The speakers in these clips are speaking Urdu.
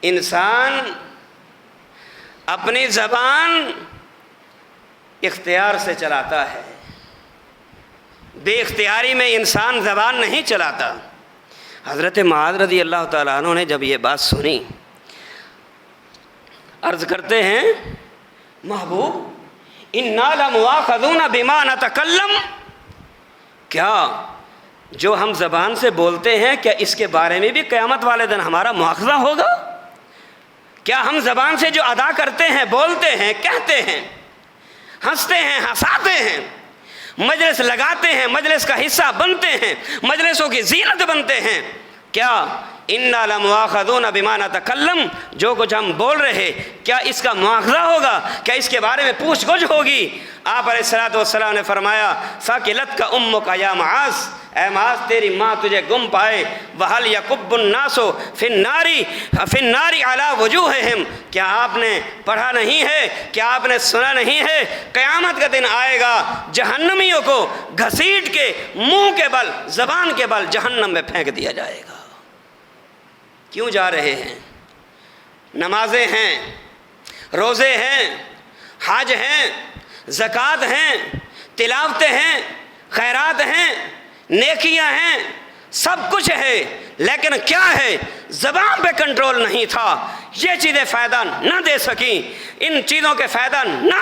انسان اپنی زبان اختیار سے چلاتا ہے، بے اختیاری میں انسان زبان نہیں چلاتا۔ حضرت معاذ رضی اللہ تعالیٰ عنہ نے جب یہ بات سنی، عرض کرتے ہیں محبوب اِنَّا لَمُؤَاخَذُونَ بِمَا نَتَكَلَّمُ، کیا جو ہم زبان سے بولتے ہیں کیا اس کے بارے میں بھی قیامت والے دن ہمارا مواخذہ ہوگا؟ کیا ہم زبان سے جو ادا کرتے ہیں، بولتے ہیں، کہتے ہیں، ہنستے ہیں، ہنساتے ہیں، مجلس لگاتے ہیں، مجلس کا حصہ بنتے ہیں، مجلسوں کی زینت بنتے ہیں، کیا اِنَّا لَمُؤَاخَذُونَ بِمَا نَتَكَلَّمُ، جو کچھ ہم بول رہے کیا اس کا مواخذہ ہوگا؟ کیا اس کے بارے میں پوچھ گچھ ہوگی؟ آپ علیہ السلام نے فرمایا ثَقِلَتْكَ أُمُّكَ يَا مُعَاذ، اے معاذ تیری ماں تجھے گم پائے، وَهَلْ يَكُبُّ النَّاسُ فِي النَّارِ عَلَى وُجُوهِهِمْ، کیا آپ نے پڑھا نہیں ہے، کیا آپ نے سنا نہیں ہے، قیامت کا دن آئے گا جہنمیوں کو گھسیٹ کے منہ کے بل، زبان کے بل جہنم میں پھینک دیا جائے گا۔ کیوں جا رہے ہیں؟ نمازیں ہیں، روزے ہیں، حج ہیں، زکوٰۃ ہیں، تلاوتیں ہیں، خیرات ہیں، نیکیاں ہیں، سب کچھ ہے، لیکن کیا ہے؟ زبان پہ کنٹرول نہیں تھا، یہ چیزیں فائدہ نہ دے سکیں، ان چیزوں کے فائدہ نہ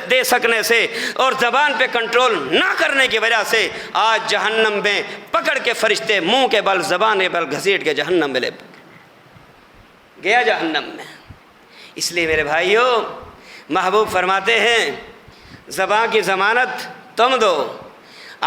دے سکنے سے اور زبان پہ کنٹرول نہ کرنے کی وجہ سے آج جہنم میں پکڑ کے فرشتے منہ کے بل، زبان کے بل گھسیٹ کے جہنم میں لے گیا جہنم میں۔ اس لیے میرے بھائیوں، محبوب فرماتے ہیں زبان کی ضمانت تم دو،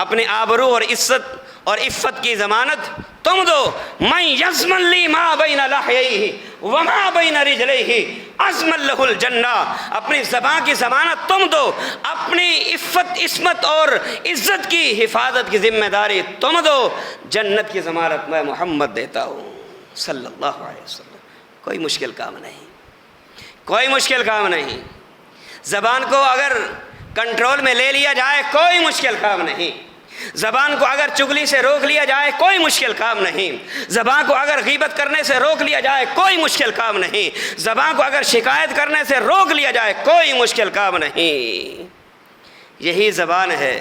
اپنی آبرو اور عزت اور عفت کی ضمانت تم دو۔ من یضمن لی ما بین لحییہ وما بین رجلیہ اضمن لہ الجنہ، اپنی زبان کی ضمانت تم دو، اپنی عفت، عصمت اور عزت کی حفاظت کی ذمہ داری تم دو، جنت کی ضمانت میں محمد دیتا ہوں صلی اللہ علیہ وسلم۔ کوئی مشکل کام نہیں، کوئی مشکل کام نہیں۔ زبان کو اگر کنٹرول میں لے لیا جائے کوئی مشکل کام نہیں، زبان کو اگر چغلی سے روک لیا جائے کوئی مشکل کام نہیں، زبان کو اگر غیبت کرنے سے روک لیا جائے کوئی مشکل کام نہیں، زبان کو اگر شکایت کرنے سے روک لیا جائے کوئی مشکل کام نہیں۔ یہی زبان ہے،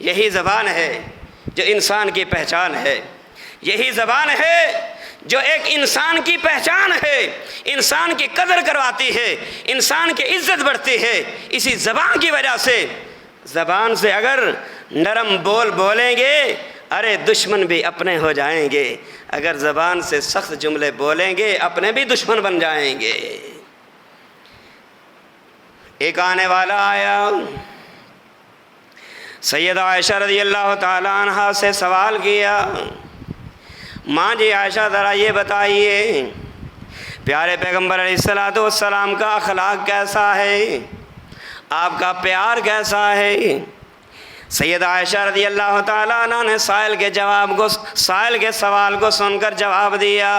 یہی زبان ہے جو انسان کی پہچان ہے، یہی زبان ہے جو ایک انسان کی پہچان ہے، انسان کی قدر کرواتی ہے، انسان کی عزت بڑھتی ہے۔ اسی زبان کی وجہ سے، زبان سے اگر نرم بول بولیں گے ارے دشمن بھی اپنے ہو جائیں گے، اگر زبان سے سخت جملے بولیں گے اپنے بھی دشمن بن جائیں گے۔ ایک آنے والا آیا، سیدہ عائشہ رضی اللہ تعالی عنہا سے سوال کیا، ماں جی عائشہ ذرا یہ بتائیے پیارے پیغمبر علیہ السلام کا اخلاق کیسا ہے، آپ کا پیار کیسا ہے؟ سیدہ عائشہ رضی اللہ تعالیٰ عنہ نے سائل کے سوال کو سن کر جواب دیا۔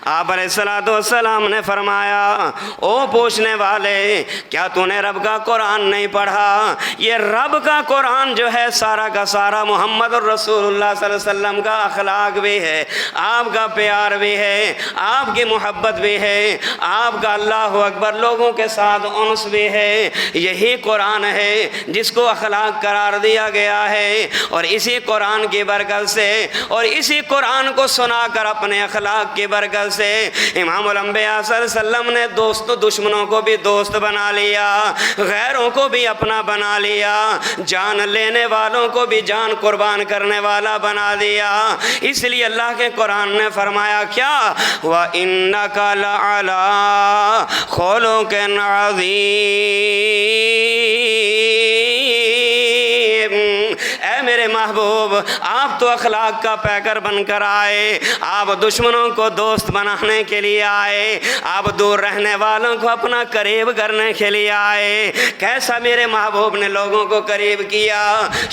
آپ علیہ السلام نے فرمایا، او پوچھنے والے، کیا تو نے رب کا قرآن نہیں پڑھا؟ یہ رب کا قرآن جو ہے سارا کا سارا محمد الرسول اللہ صلی اللہ علیہ وسلم کا اخلاق بھی ہے، آپ کا پیار بھی ہے، آپ کی محبت بھی ہے، آپ کا اللہ اکبر لوگوں کے ساتھ انس بھی ہے۔ یہی قرآن ہے جس کو اخلاق قرار دیا گیا ہے، اور اسی قرآن کی برکت سے اور اسی قرآن کو سنا کر اپنے اخلاق کی برکت سے امام الانبیاء صلی اللہ علیہ وسلم نے دشمنوں کو بھی دوست بنا لیا، غیروں کو بھی اپنا بنا لیا، جان لینے والوں کو بھی جان قربان کرنے والا بنا دیا۔ اس لیے اللہ کے قرآن نے فرمایا کیا، وَإِنَّكَ لَعَلَىٰ خُلُقٍ عَظِيمٍ، اے میرے محبوب آپ تو اخلاق کا پیکر بن کر آئے، آپ دشمنوں کو دوست بنانے کے لیے آئے، آپ دور رہنے والوں کو اپنا قریب کرنے کے لیے آئے۔ کیسا میرے محبوب نے لوگوں کو قریب کیا۔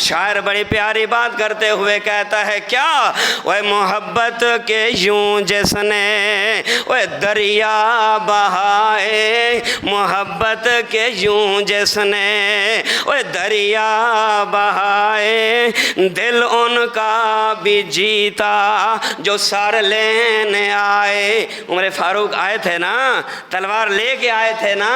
شاعر بڑی پیاری بات کرتے ہوئے کہتا ہے کیا، وہ محبت کے یوں جس نے وہ دریا بہائے، محبت کے یوں جس نے وہ دریا بہائے، دل ان کا بھی جیتا جو سر لینے آئے۔ عمر فاروق آئے تھے نا، تلوار لے کے آئے تھے نا،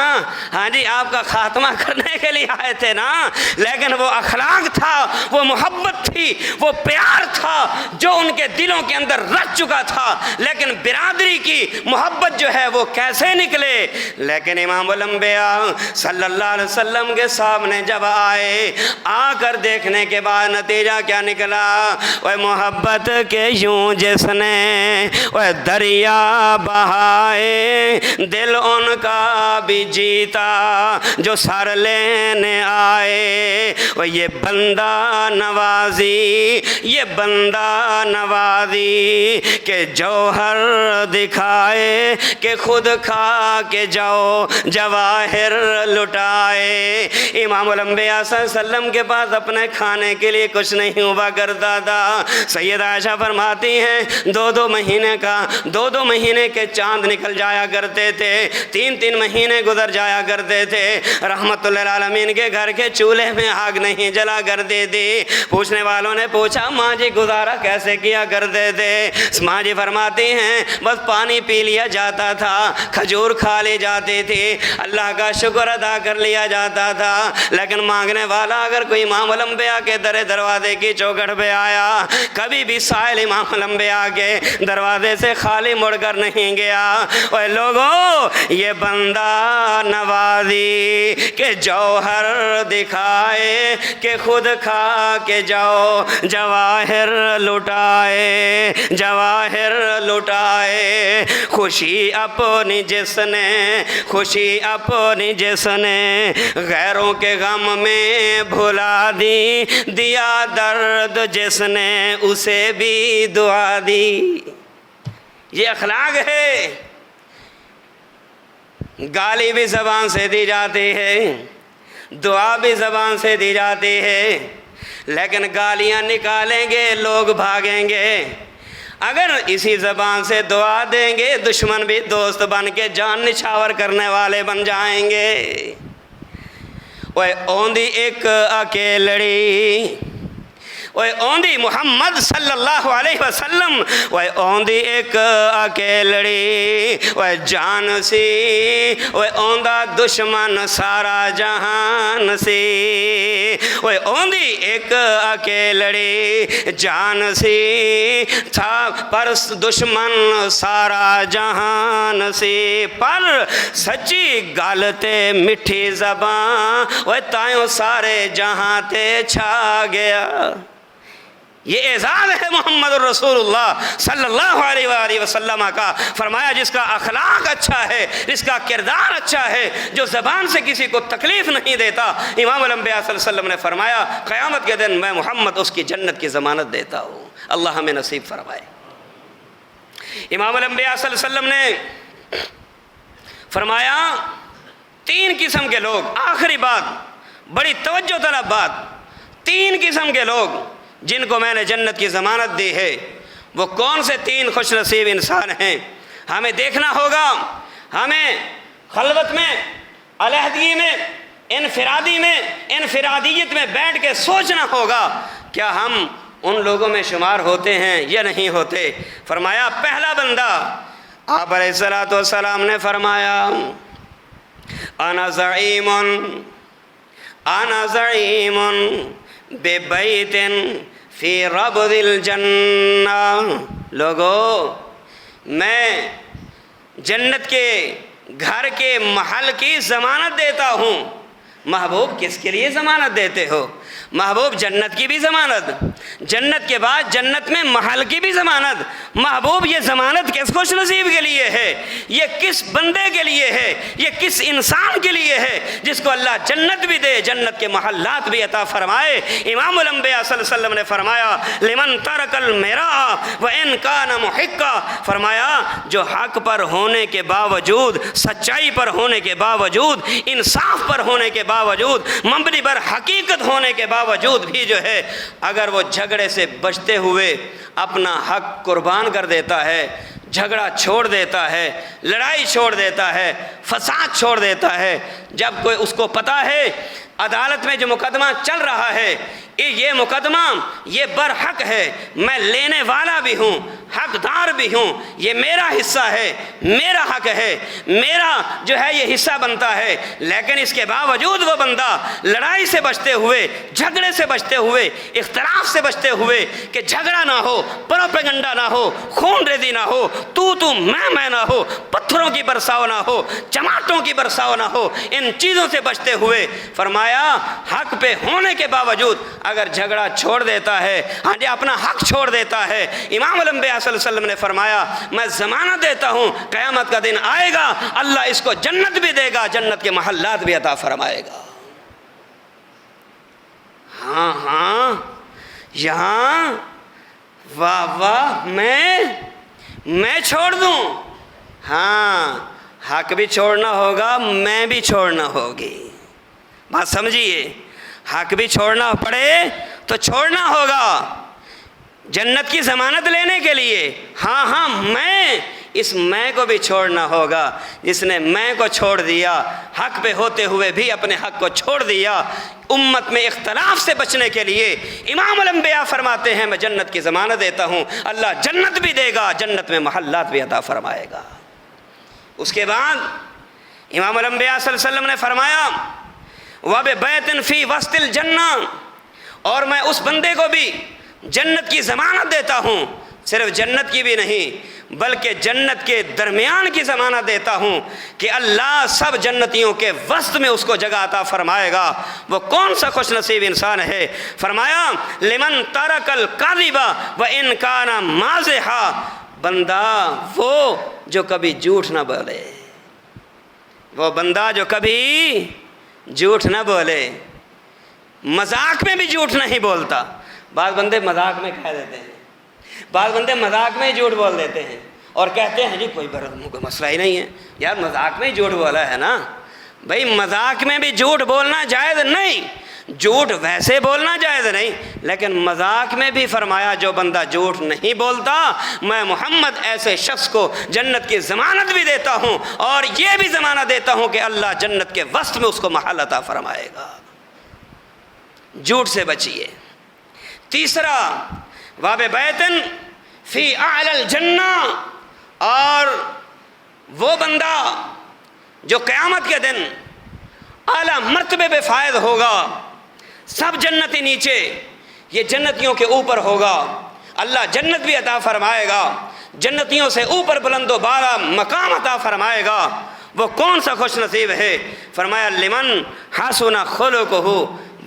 ہاں جی آپ کا خاتمہ کرنے کے لیے آئے تھے نا، لیکن وہ اخلاق تھا، وہ محبت تھی، وہ پیار تھا جو ان کے دلوں کے اندر رچ چکا تھا۔ لیکن برادری کی محبت جو ہے وہ کیسے نکلے؟ لیکن امام الانبیاء صلی اللہ علیہ وسلم کے سامنے جب آئے، آ کر دیکھنے کے بعد نتیجہ کیا نکلا؟ وہ محبت کے یوں جس نے وہ دریا بہائے، دل ان کا بھی جیتا جو سر لینے آئے۔ وہ یہ بندہ نوازی، یہ بندہ نوازی کہ جوہر دکھائے کہ خود کھا کے جاؤ جواہر لٹائے۔ امام الانبیاء صلی اللہ علیہ وسلم کے پاس اپنے کھانے کے لیے کچھ نہیں ہوا کرتا تھا۔ سیدہ عائشہ فرماتی ہیں دو مہینے کے چاند نکل جایا کرتے تھے، 3 مہینے گزر جایا کرتے تھے، رحمت اللہ العالمین کے گھر کے چولہے میں آگ نہیں جلا کرتی تھی۔ پوچھنے والوں نے پوچھا ماں جی گزارا کیسے کیا کرتے تھے؟ ماں جی فرماتی ہیں بس پانی پی لیا جاتا تھا، کھجور کھا لی جاتی تھی، اللہ کا شکر ادا کر لیا جاتا تھا۔ لیکن مانگنے والا اگر کوئی امام الانبیاء کے دروازے کی چوکھٹ پہ آیا، کبھی بھی سائل امام الانبیاء کے دروازے سے خالی مڑ کر نہیں گیا۔ اے لوگوں، یہ بندہ نوازی کہ جوہر دکھائے کہ خود کھا کے جاؤ جواہر لٹائے، جواہر لٹائے۔ خوشی اپنی جس نے، خوشی اپنی جس نے غیروں کے غم میں بھلا دی، دیا درد جس نے اسے بھی دعا دی۔ یہ اخلاق ہے۔ گالی بھی زبان سے دی جاتی ہے، دعا بھی زبان سے دی جاتی ہے، لیکن گالیاں نکالیں گے لوگ بھاگیں گے، اگر اسی زبان سے دعا دیں گے دشمن بھی دوست بن کے جان نچھاور کرنے والے بن جائیں گے۔ اوے اوندی ایک اکیلڑی، اوے اوندی محمد صلی اللہ علیہ وسلم، اوے اوندی ایک اکیلڑی، اوے جان سی، اوے اوندا دشمن سارا جہان سی۔ اوے اوندی ایک اکیلڑی جان سی، تھا پر دشمن سارا جہان سی، پر سچی گل تے مٹھی زبان، اوے تائیوں سارے جہاں تے چھا گیا۔ یہ اعزاز ہے محمد الرسول اللہ صلی اللہ علیہ وآلہ وسلم کا۔ فرمایا جس کا اخلاق اچھا ہے، جس کا کردار اچھا ہے، جو زبان سے کسی کو تکلیف نہیں دیتا، امام الانبیاء صلی اللہ علیہ وسلم نے فرمایا قیامت کے دن میں محمد اس کی جنت کی ضمانت دیتا ہوں۔ اللہ ہمیں نصیب فرمائے۔ امام الانبیاء صلی اللہ علیہ وسلم نے فرمایا 3 قسم کے لوگ، آخری بات، بڑی توجہ طلب بات، 3 قسم کے لوگ جن کو میں نے جنت کی ضمانت دی ہے، وہ کون سے 3 خوش نصیب انسان ہیں؟ ہمیں دیکھنا ہوگا، ہمیں خلوت میں، علیحدگی میں، انفرادیت میں بیٹھ کے سوچنا ہوگا کیا ہم ان لوگوں میں شمار ہوتے ہیں یا نہیں ہوتے۔ فرمایا پہلا بندہ، آپ علیہ الصلوۃ والسلام نے فرمایا انا زعیم، انا زعیم ببیت فی ربض الجنہ، لوگو میں جنت کے گھر کے محل کی ضمانت دیتا ہوں۔ محبوب کس کے لیے ضمانت دیتے ہو؟ محبوب جنت کی بھی ضمانت، جنت کے بعد جنت میں محل کی بھی ضمانت۔ محبوب یہ ضمانت کس خوش نصیب کے لیے ہے؟ یہ کس بندے کے لیے ہے؟ یہ کس انسان کے لیے ہے جس کو اللہ جنت بھی دے، جنت کے محلات بھی عطا فرمائے؟ امام الانبیاء صلی اللہ علیہ وسلم نے فرمایا لمن ترک المراء وان کان محقا، فرمایا جو حق پر ہونے کے باوجود، سچائی پر ہونے کے باوجود، انصاف پر ہونے کے باوجود، مبنی پر حقیقت ہونے کے باوجود بھی جو ہے اگر وہ جھگڑے سے بچتے ہوئے اپنا حق قربان کر دیتا ہے، جھگڑا چھوڑ دیتا ہے، لڑائی چھوڑ دیتا ہے، فساد چھوڑ دیتا ہے، جب کوئی اس کو پتہ ہے عدالت میں جو مقدمہ چل رہا ہے یہ مقدمہ یہ برحق ہے، میں لینے والا بھی ہوں، حقدار بھی ہوں، یہ میرا حصہ ہے، میرا حق ہے، میرا جو ہے یہ حصہ بنتا ہے۔ لیکن اس کے باوجود وہ بندہ لڑائی سے بچتے ہوئے، جھگڑے سے بچتے ہوئے، اختلاف سے بچتے ہوئے کہ جھگڑا نہ ہو، پروپیگنڈا نہ ہو، خون ریزی نہ ہو، تو میں نہ ہو، پتھروں کی برساؤ نہ ہو، چماٹوں کی برساؤ نہ ہو، ان چیزوں سے بچتے ہوئے فرمایا حق پہ ہونے کے باوجود اگر جھگڑا چھوڑ دیتا ہے، ہاں جی اپنا حق چھوڑ دیتا ہے، امام الانبیاء صلی اللہ علیہ وسلم نے فرمایا میں ضمانت دیتا ہوں قیامت کا دن آئے گا، اللہ اس کو جنت بھی دے گا، جنت کے محلات بھی عطا فرمائے گا۔ ہاں یہاں واہ واہ میں چھوڑ دوں، ہاں حق بھی چھوڑنا ہوگا، میں بھی چھوڑنا ہوگی، بات سمجھیے، حق بھی چھوڑنا پڑے تو چھوڑنا ہوگا جنت کی ضمانت لینے کے لیے، ہاں میں اس میں کو بھی چھوڑنا ہوگا، جس نے میں کو چھوڑ دیا، حق پہ ہوتے ہوئے بھی اپنے حق کو چھوڑ دیا، امت میں اختلاف سے بچنے کے لیے امام الانبیاء فرماتے ہیں میں جنت کی ضمانت دیتا ہوں، اللہ جنت بھی دے گا، جنت میں محلات بھی عطا فرمائے گا۔ اس کے بعد امام الانبیاء صلی اللہ علیہ وسلم نے فرمایا وَبِبَيْتٍ فِي وَسْطِ الْجَنَّةِ، اور میں اس بندے کو بھی جنت کی ضمانت دیتا ہوں، صرف جنت کی بھی نہیں بلکہ جنت کے درمیان کی ضمانت دیتا ہوں کہ اللہ سب جنتیوں کے وسط میں اس کو جگہ عطا فرمائے گا۔ وہ کون سا خوش نصیب انسان ہے؟ فرمایا لمن ترک الکذب وان کان مازحا، بندہ وہ جو کبھی جھوٹ نہ بولے، وہ بندہ جو کبھی جھوٹ نہ بولے، مذاق میں بھی جھوٹ نہیں بولتا۔ بعض بندے مذاق میں کہہ دیتے ہیں، بعض بندے مذاق میں ہی جھوٹ بول دیتے ہیں اور کہتے ہیں جی کوئی مسئلہ ہی نہیں ہے، یار مذاق میں ہی جھوٹ بولا ہے نا، بھئی مذاق میں بھی جھوٹ بولنا جائز نہیں، جھوٹ ویسے بولنا جائز نہیں، لیکن مذاق میں بھی فرمایا جو بندہ جھوٹ نہیں بولتا میں محمد ایسے شخص کو جنت کی ضمانت بھی دیتا ہوں اور یہ بھی ضمانت دیتا ہوں کہ اللہ جنت کے وسط میں اس کو محل عطا فرمائے گا۔ جھوٹ سے بچیے۔ تیسرا وَبِبَيْتٍ فِي أَعْلَى الْجَنَّةِ، اور وہ بندہ جو قیامت کے دن اعلیٰ مرتبے پہ فائز ہوگا، سب جنتی نیچے، یہ جنتیوں کے اوپر ہوگا، اللہ جنت بھی عطا فرمائے گا، جنتیوں سے اوپر بلند و بالا مقام عطا فرمائے گا۔ وہ کون سا خوش نصیب ہے؟ فرمایا لمن حسن خلقہ،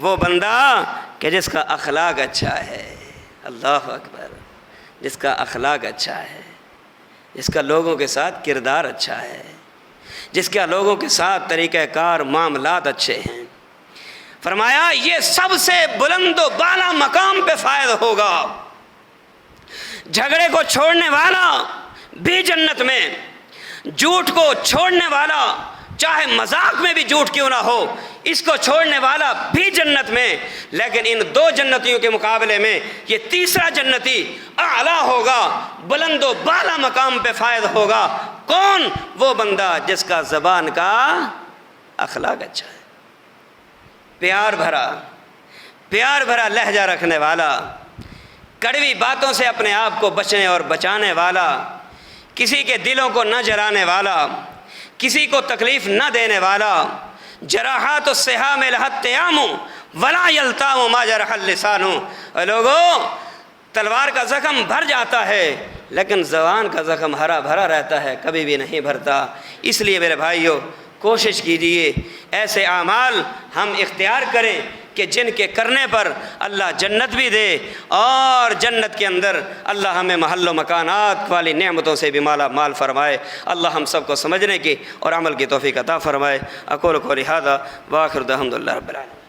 وہ بندہ کہ جس کا اخلاق اچھا ہے، اللہ اکبر، جس کا اخلاق اچھا ہے، جس کا لوگوں کے ساتھ کردار اچھا ہے، جس کا لوگوں کے ساتھ طریقہ کار معاملات اچھے ہیں۔ فرمایا یہ سب سے بلند و بالا مقام پہ فائز ہوگا۔ جھگڑے کو چھوڑنے والا بھی جنت میں، جھوٹ کو چھوڑنے والا چاہے مذاق میں بھی جھوٹ کیوں نہ ہو اس کو چھوڑنے والا بھی جنت میں، لیکن ان دو جنتیوں کے مقابلے میں یہ تیسرا جنتی اعلیٰ ہوگا، بلند و بالا مقام پہ فائز ہوگا۔ کون؟ وہ بندہ جس کا زبان کا اخلاق اچھا ہے، پیار بھرا لہجہ رکھنے والا، کڑوی باتوں سے اپنے آپ کو بچنے اور بچانے والا، کسی کے دلوں کو نہ جلانے والا، کسی کو تکلیف نہ دینے والا۔ جراحات السہام لها التیام ولا یلتام ما جرح اللسان، لوگوں تلوار کا زخم بھر جاتا ہے لیکن زبان کا زخم ہرا بھرا رہتا ہے، کبھی بھی نہیں بھرتا۔ اس لیے میرے بھائیوں کوشش کیجئے ایسے اعمال ہم اختیار کریں کہ جن کے کرنے پر اللہ جنت بھی دے اور جنت کے اندر اللہ ہمیں محل و مکانات والی نعمتوں سے بھی مالا مال فرمائے۔ اللہ ہم سب کو سمجھنے کی اور عمل کی توفیق عطا فرمائے۔ اقول قولی ھذا وآخر دعوانا الحمد للہ رب العالمین۔